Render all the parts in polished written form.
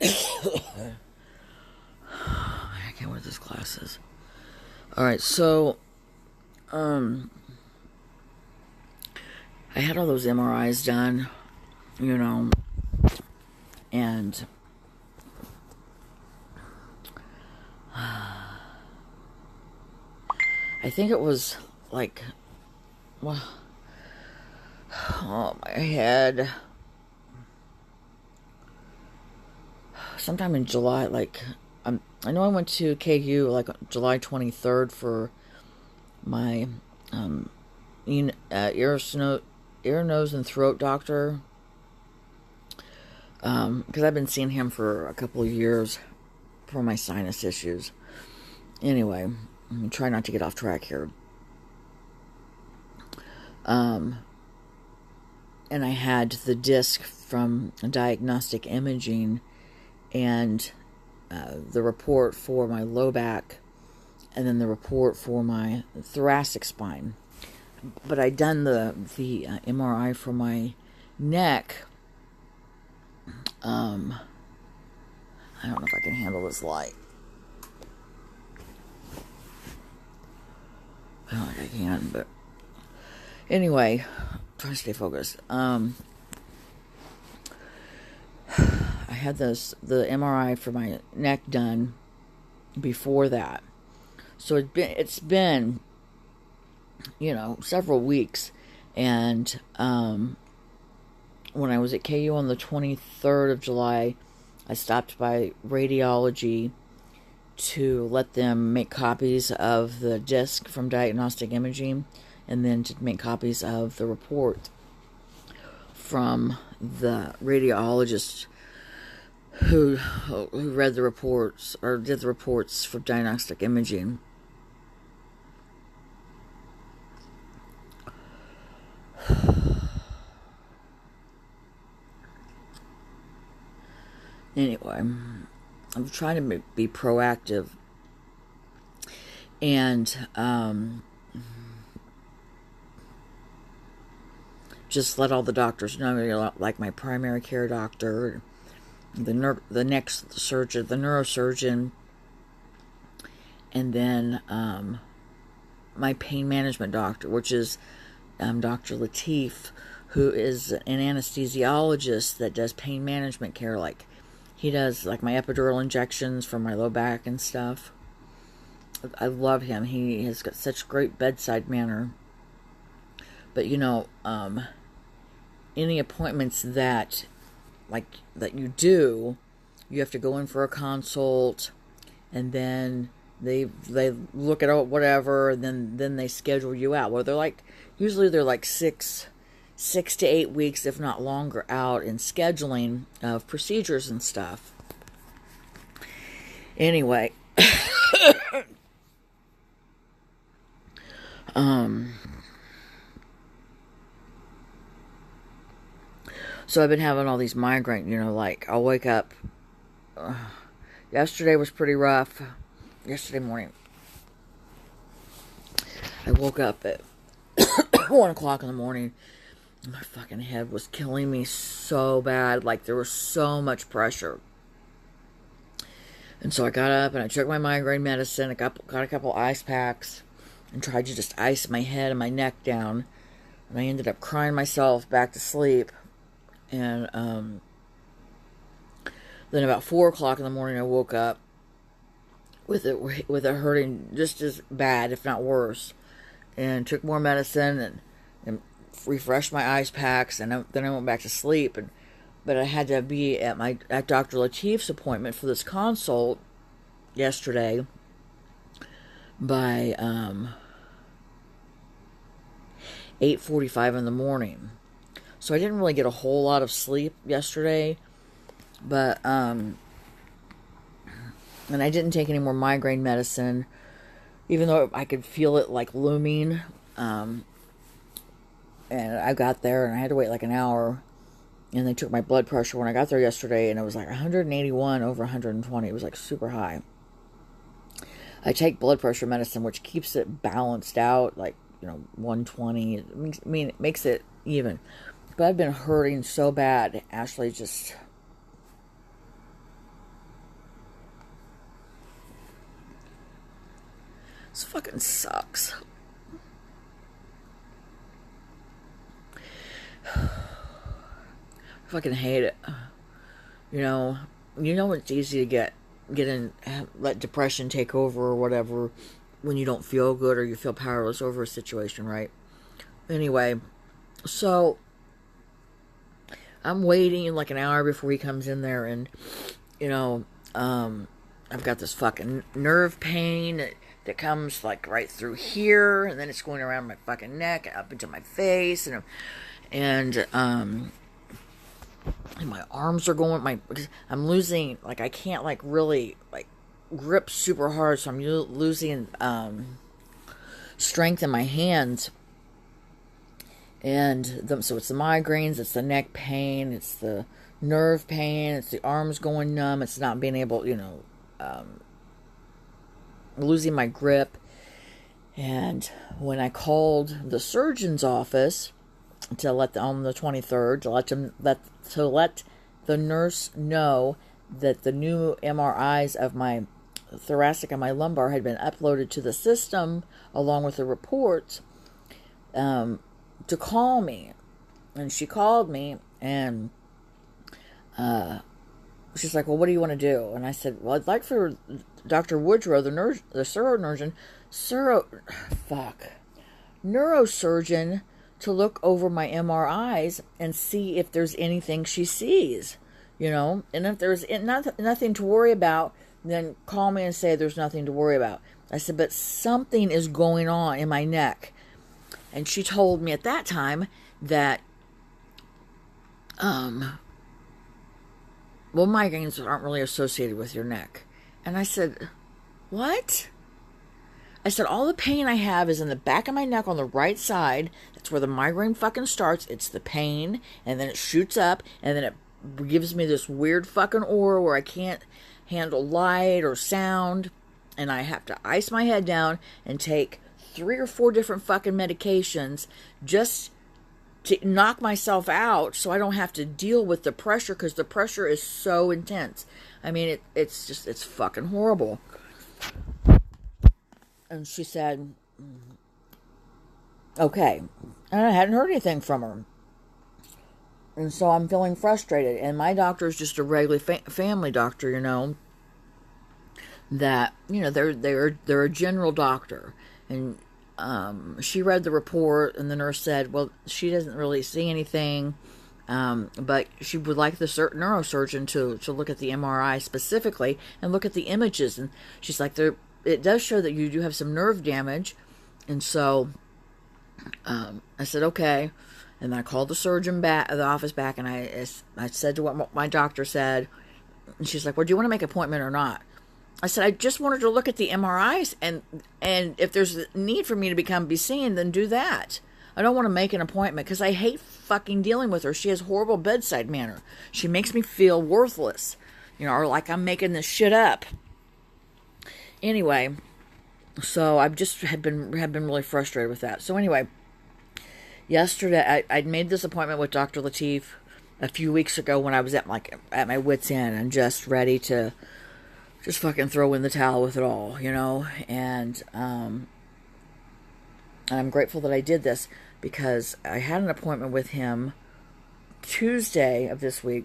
I can't wear these glasses. Alright, so, I had all those MRIs done, and I think it was like, well, oh, my head. Sometime in July, I know I went to KU like July 23rd for my ear, nose, and throat doctor. Because I've been seeing him for a couple of years for my sinus issues. Anyway, I'm trying not to get off track here. And I had the disc from Diagnostic Imaging and the report for my low back, and then the report for my thoracic spine. But I'd done the MRI for my neck. I don't know if I can handle this light. I don't think I can, but anyway, I'm trying to stay focused. I had the MRI for my neck done before that, so it's been several weeks, and when I was at KU on the 23rd of July, I stopped by radiology to let them make copies of the disc from Diagnostic Imaging, and then to make copies of the report from the radiologist who read the reports, or did the reports for Diagnostic Imaging. Anyway, I'm trying to be proactive, and just let all the doctors know, like my primary care doctor, the next surgeon, the neurosurgeon, and then my pain management doctor, which is Dr. Latif, who is an anesthesiologist that does pain management care. Like, he does like my epidural injections for my low back and stuff. I love him. He has got such great bedside manner. But any appointments that you do, you have to go in for a consult, and then they look at whatever, and then they schedule you out. Well, usually they're like 6 to 8 weeks, if not longer, out in scheduling of procedures and stuff. Anyway, so I've been having all these migraine, like I'll wake up. Yesterday was pretty rough. Yesterday morning, I woke up at 1 o'clock in the morning. My fucking head was killing me so bad. Like, there was so much pressure. And so I got up and I took my migraine medicine. I got a couple ice packs and tried to just ice my head and my neck down. And I ended up crying myself back to sleep. And then about 4 o'clock in the morning, I woke up with it hurting just as bad, if not worse. And took more medicine and refreshed my ice packs, and then I went back to sleep. But I had to be at Dr. Latif's appointment for this consult yesterday by 8:45 in the morning. So I didn't really get a whole lot of sleep yesterday, but and I didn't take any more migraine medicine, even though I could feel it like looming. And I got there and I had to wait like an hour, and they took my blood pressure when I got there yesterday, and it was like 181 over 120. It was like super high. I take blood pressure medicine, which keeps it balanced out, like 120. It makes it even. But I've been hurting so bad. Ashley just This fucking sucks. I fucking hate it. You know it's easy to get in, let depression take over or whatever when you don't feel good or you feel powerless over a situation, right? Anyway, so I'm waiting like an hour before he comes in there, and I've got this fucking nerve pain that comes like right through here, and then it's going around my fucking neck, up into my face, and my arms are going. I'm losing, like, I can't like really like grip super hard, so I'm losing strength in my hands. And so it's the migraines, it's the neck pain, it's the nerve pain, it's the arms going numb, it's not being able, losing my grip. And when I called the surgeon's office to on the 23rd to let the nurse know that the new MRIs of my thoracic and my lumbar had been uploaded to the system along with the reports, to call me. And she called me, and she's like, well, what do you want to do? And I said, well, I'd like for Dr. Woodrow, the neurosurgeon, to look over my MRIs and see if there's anything she sees, and if there's nothing to worry about, then call me and say there's nothing to worry about. I said, but something is going on in my neck. And she told me at that time that, migraines aren't really associated with your neck. And I said, what? I said, all the pain I have is in the back of my neck on the right side. That's where the migraine fucking starts. It's the pain, and then it shoots up, and then it gives me this weird fucking aura where I can't handle light or sound, and I have to ice my head down and take 3 or 4 different fucking medications just to knock myself out so I don't have to deal with the pressure, because the pressure is so intense. I mean, it's fucking horrible. And she said, okay. And I hadn't heard anything from her. And so I'm feeling frustrated. And my doctor is just a regular family doctor, that, they're a general doctor. And she read the report, and the nurse said, well, she doesn't really see anything, but she would like the neurosurgeon to look at the MRI specifically and look at the images. And she's like, it does show that you do have some nerve damage. And so I said, okay. And I called the surgeon back, the office back, and I said to what my doctor said. And she's like, well, do you want to make an appointment or not? I said, I just wanted to look at the MRIs, and if there's a need for me to be seen, then do that. I don't want to make an appointment, because I hate fucking dealing with her. She has horrible bedside manner. She makes me feel worthless, or like I'm making this shit up. Anyway, so I've just have been really frustrated with that. So anyway, yesterday I'd made this appointment with Dr. Latif a few weeks ago when I was at my wit's end and just ready to just fucking throw in the towel with it all, and I'm grateful that I did this, because I had an appointment with him Tuesday of this week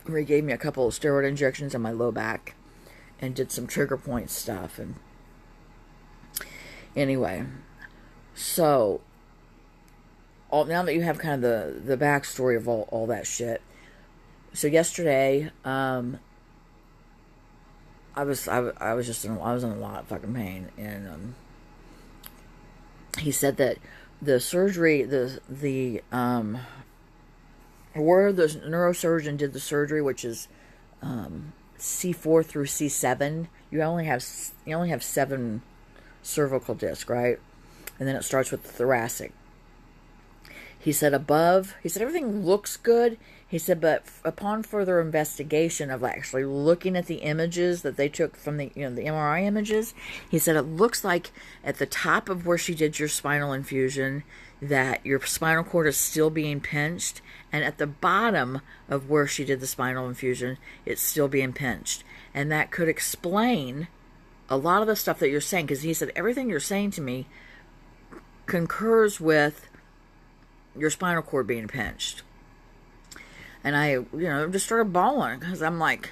where he gave me a couple of steroid injections in my low back and did some trigger point stuff. And anyway, so now that you have kind of the backstory of all that shit, so yesterday, I was in a lot of fucking pain, and he said that the surgery, where the neurosurgeon did the surgery, which is C4 through C7, you only have 7 cervical discs, right? And then it starts with the thoracic. He said everything looks good. He said, but upon further investigation of actually looking at the images that they took from the MRI images, he said it looks like at the top of where she did your spinal infusion that your spinal cord is still being pinched, and at the bottom of where she did the spinal infusion, it's still being pinched. And that could explain a lot of the stuff that you're saying, because he said, everything you're saying to me concurs with your spinal cord being pinched. And I, just started bawling, because I'm like,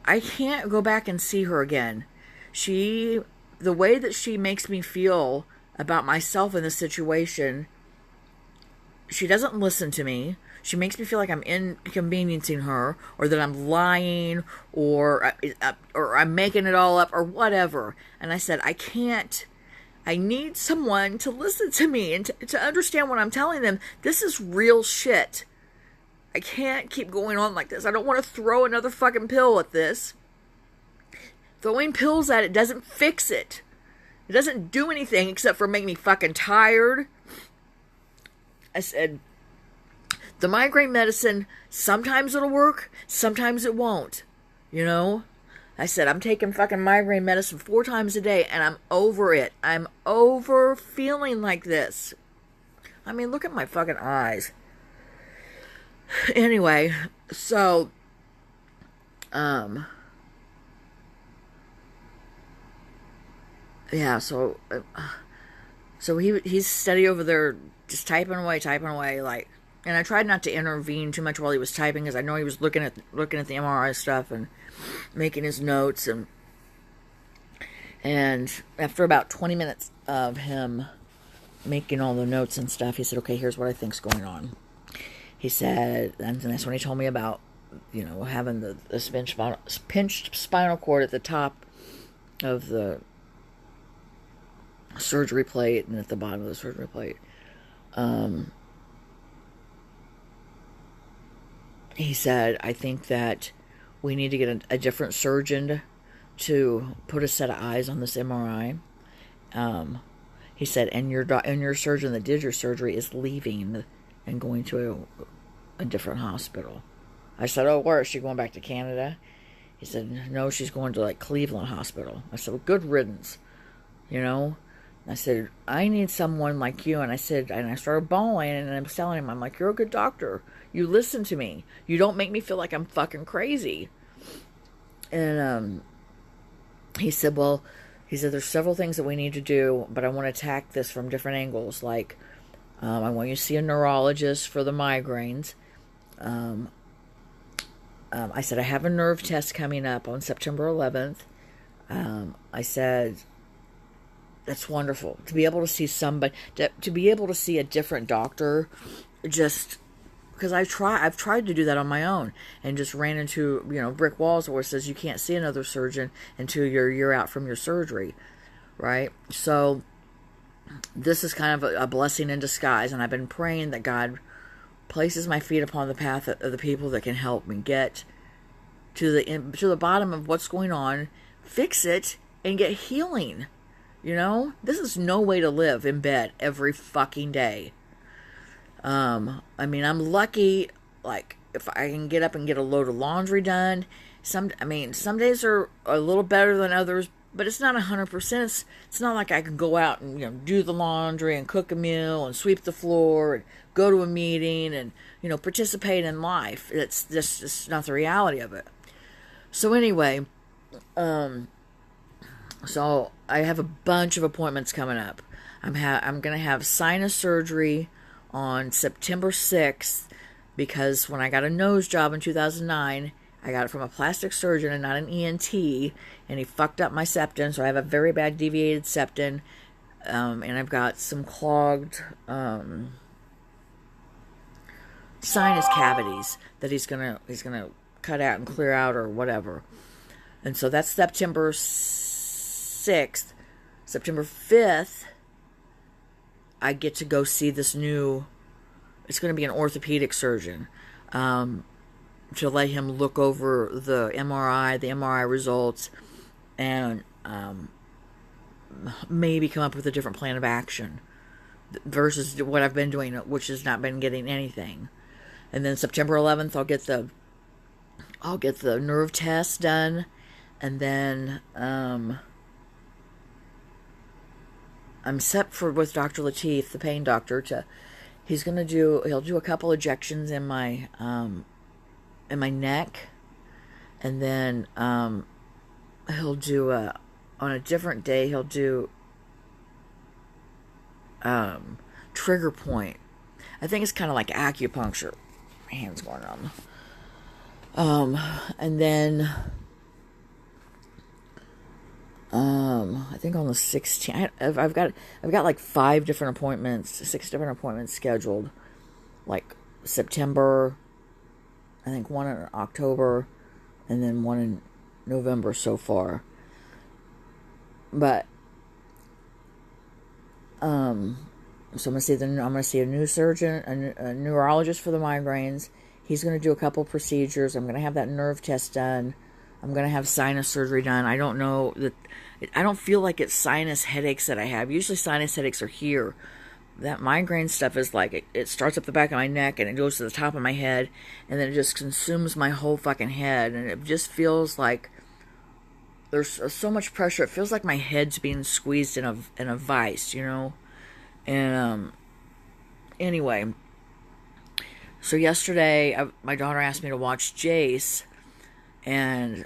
I can't go back and see her again. The way that she makes me feel about myself in this situation, she doesn't listen to me. She makes me feel like I'm inconveniencing her, or that I'm lying, or I'm making it all up, or whatever. And I said, I need someone to listen to me and to understand what I'm telling them. This is real shit. I can't keep going on like this. I don't want to throw another fucking pill at this. Throwing pills at it doesn't fix it. It doesn't do anything except for make me fucking tired. I said, the migraine medicine, sometimes it'll work, sometimes it won't. I said, I'm taking fucking migraine medicine 4 times a day, and I'm over it. I'm over feeling like this. I mean, look at my fucking eyes. Anyway, so, yeah, so he's steady over there, just typing away, like, and I tried not to intervene too much while he was typing, because I know he was looking at the MRI stuff and making his notes, and after about 20 minutes of him making all the notes and stuff, he said, okay, here's what I think's going on. He said, and that's when he told me about, having the pinched spinal cord at the top of the surgery plate and at the bottom of the surgery plate. He said, I think that we need to get a different surgeon to put a set of eyes on this MRI. He said, and your surgeon that did your surgery is leaving and going to a different hospital. I said, oh, where is she going, back to Canada? He said, no, she's going to Cleveland Hospital. I said, well, good riddance. I said, I need someone like you. And I started bawling, and I was telling him, I'm like, you're a good doctor. You listen to me. You don't make me feel like I'm fucking crazy. And he said, there's several things that we need to do, but I want to attack this from different angles. Like, I want you to see a neurologist for the migraines. I said, I have a nerve test coming up on September 11th. I said, that's wonderful to be able to see somebody, to be able to see a different doctor, just because I've tried to do that on my own and just ran into, brick walls where it says you can't see another surgeon until you're out from your surgery, right? So this is kind of a blessing in disguise, and I've been praying that God places my feet upon the path of the people that can help me get to the bottom of what's going on, fix it, and get healing. This is no way to live in bed every fucking day. I mean, I'm lucky, if I can get up and get a load of laundry done. Some days are a little better than others, but it's not 100%. It's not like I can go out and, do the laundry and cook a meal and sweep the floor and go to a meeting and, participate in life. It's just not the reality of it. So anyway, so I have a bunch of appointments coming up. I'm going to have sinus surgery on September 6th, because when I got a nose job in 2009, I got it from a plastic surgeon and not an ENT, and he fucked up my septum, so I have a very bad deviated septum, and I've got some clogged sinus cavities that he's gonna cut out and clear out or whatever. And so that's September 6th. September 5th, I get to go see this it's going to be an orthopedic surgeon, to let him look over the MRI results, and maybe come up with a different plan of action versus what I've been doing, which has not been getting anything. And then September 11th, I'll get the nerve test done, and then I'm set with Dr. Lateef, the pain doctor, he'll do a couple injections in my neck, and then he'll do on a different day, he'll do trigger point. I think it's kind of like acupuncture. My hand's going on. And then I think on the 16th, I've got like 5 different appointments, 6 different appointments scheduled, like September, I think one in October, and then one in November so far. But so I'm gonna see a new surgeon, a neurologist for the migraines. He's gonna do a couple procedures. I'm gonna have that nerve test done. I'm gonna have sinus surgery done. I don't know that. I don't feel like it's sinus headaches that I have. Usually sinus headaches are here. That migraine stuff is like, it starts up the back of my neck and it goes to the top of my head, and then it just consumes my whole fucking head, and it just feels like there's so much pressure. It feels like my head's being squeezed in a vice, you know. And anyway, so yesterday my daughter asked me to watch Jace, and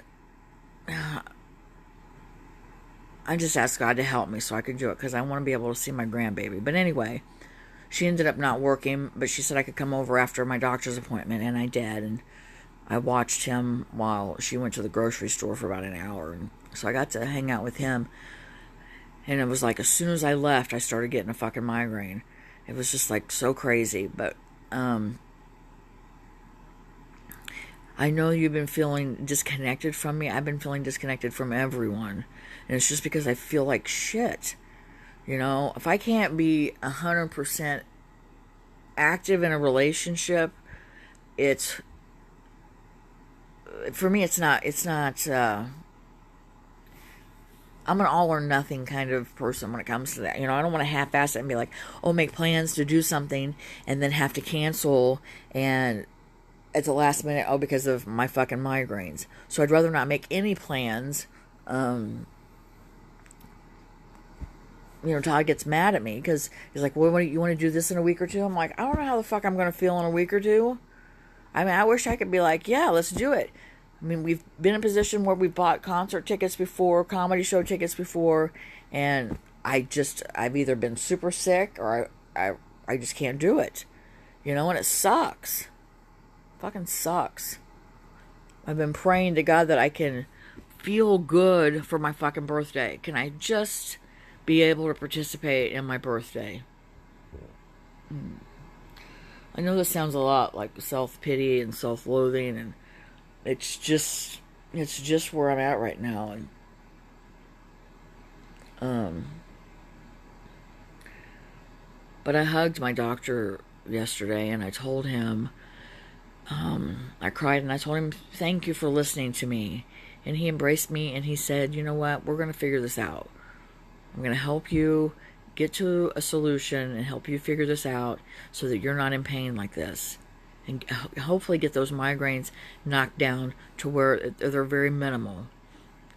I just asked God to help me so I could do it, because I want to be able to see my grandbaby. But anyway, she ended up not working, but she said I could come over after my doctor's appointment, and I did. And I watched him while she went to the grocery store for about an hour. And so I got to hang out with him. And it was like, as soon as I left, I started getting a fucking migraine. It was just like so crazy. But I know you've been feeling disconnected from me. I've been feeling disconnected from everyone. And it's just because I feel like shit. You know, if I can't be 100% active in a relationship, for me, it's not, I'm an all or nothing kind of person when it comes to that. You know, I don't want to half-ass it and be like, oh, make plans to do something and then have to cancel, and at the last minute, oh, because of my fucking migraines. So I'd rather not make any plans. You know, Todd gets mad at me because he's like, well, you want to do this in a week or two? I'm like, I don't know how the fuck I'm going to feel in a week or two. I mean, I wish I could be like, yeah, let's do it. I mean, we've been in a position where we've bought concert tickets before, comedy show tickets before, and I've either been super sick or I just can't do it. You know, and it sucks. Fucking sucks. I've been praying to God that I can feel good for my fucking birthday. Can I just be able to participate in my birthday? I know this sounds a lot like self-pity and self-loathing, and it's just where I'm at right now. And but I hugged my doctor yesterday, and I told him, I cried and I told him, thank you for listening to me. And he embraced me, and he said, you know what, we're going to figure this out. I'm going to help you get to a solution and help you figure this out so that you're not in pain like this. And hopefully get those migraines knocked down to where they're very minimal.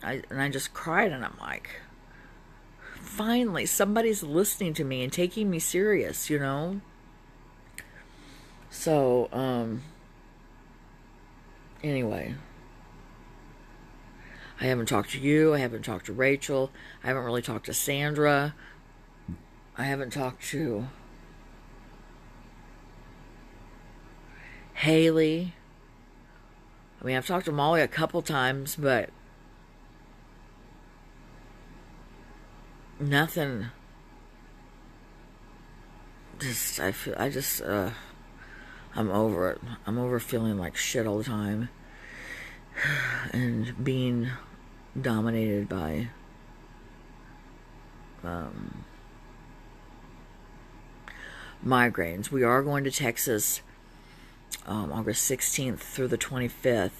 And I just cried, and I'm like, finally, somebody's listening to me and taking me serious, you know? So, anyway, I haven't talked to you. I haven't talked to Rachel. I haven't really talked to Sandra. I haven't talked to Haley. I mean, I've talked to Molly a couple times, but nothing. I'm over it. I'm over feeling like shit all the time and being dominated by migraines. We are going to Texas August 16th through the 25th.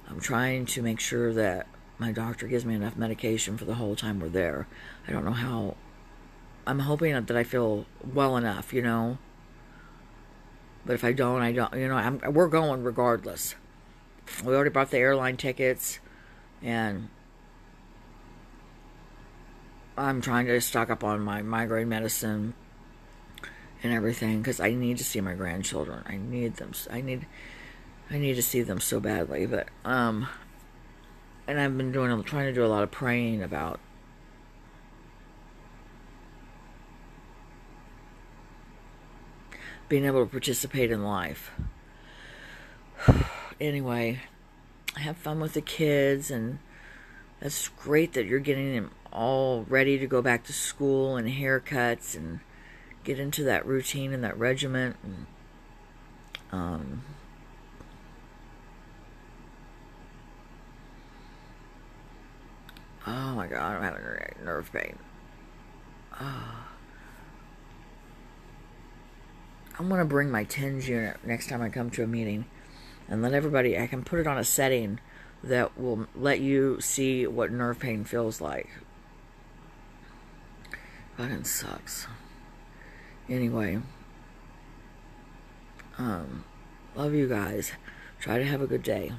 I'm trying to make sure that my doctor gives me enough medication for the whole time we're there. I don't know how. I'm hoping that I feel well enough, you know. But if I don't, I don't. You know, we're going regardless. We already bought the airline tickets, and I'm trying to stock up on my migraine medicine and everything, because I need to see my grandchildren. I need them. I need to see them so badly. But And I've been trying to do a lot of praying about being able to participate in life. Anyway, have fun with the kids, and that's great that you're getting them all ready to go back to school and haircuts and get into that routine and that regiment. And, oh my God, I'm having nerve pain. I'm going to bring my TENS unit next time I come to a meeting and let everybody, I can put it on a setting that will let you see what nerve pain feels like. Fucking sucks. Anyway, love you guys. Try to have a good day.